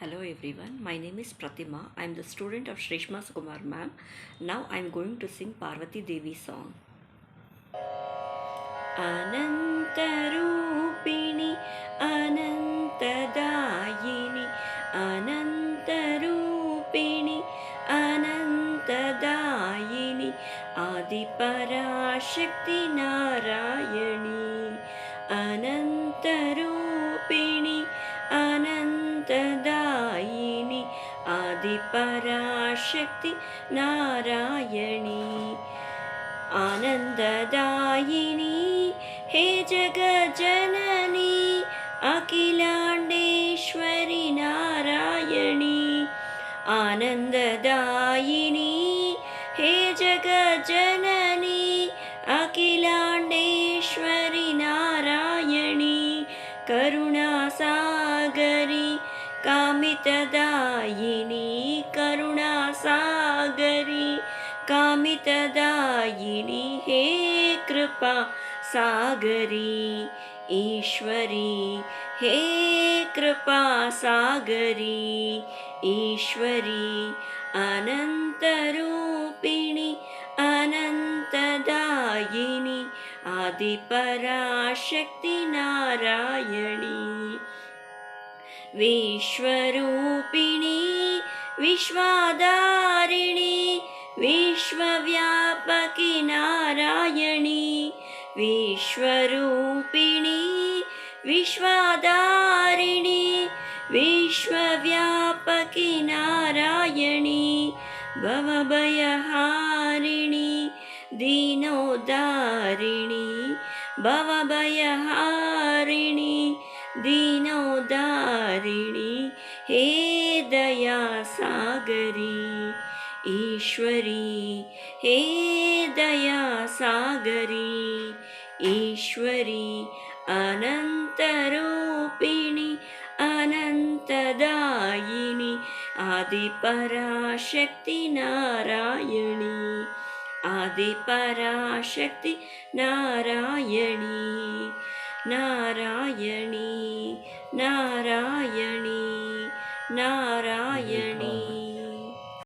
Hello everyone, my name is Pratima. I am the student of Shrishma Sukumar ma'am. Now I am going to sing Parvati Devi song. Anantarupini, Anantadayini, Anantarupini, Anantadayini, Adiparashakti Narayani, Anantarupini, Anantadayini, Adiparashakti Narayani. आनन्ददायिनी हे जगज्जननी अखिलाण्डेश्वरि नारायणी आनन्ददायिनी हे जगज्जननी अखिलाण्डेश्वरि नारायणी करुणासागरी कामितदायिनी करुणासागरी कामितदायिनी हे कृपा सागरी ईश्वरी हे कृपा सागरी ईश्वरी अनन्तरूपिणि अनन्तदायिनी आदिपराशक्ति नारायणी विश्वरूपिणी विश्वाधारिणी विश्वव्यापकी नारायणी विश्वरूपिणी विश्वाधारिणी विश्वव्यापकी नारायणी भवभयहारिणी दीनोद्धारिणी भवभयहारिणी दीनोद्धारिणी हे दया सागरी ईश्वरी हे दया सागरी ईश्वरी अनन्तरूपिणि अनन्तदायिनि आदिपराशक्ति नारायणी आदिपराशक्ति नारायणी नारायणी नारायणी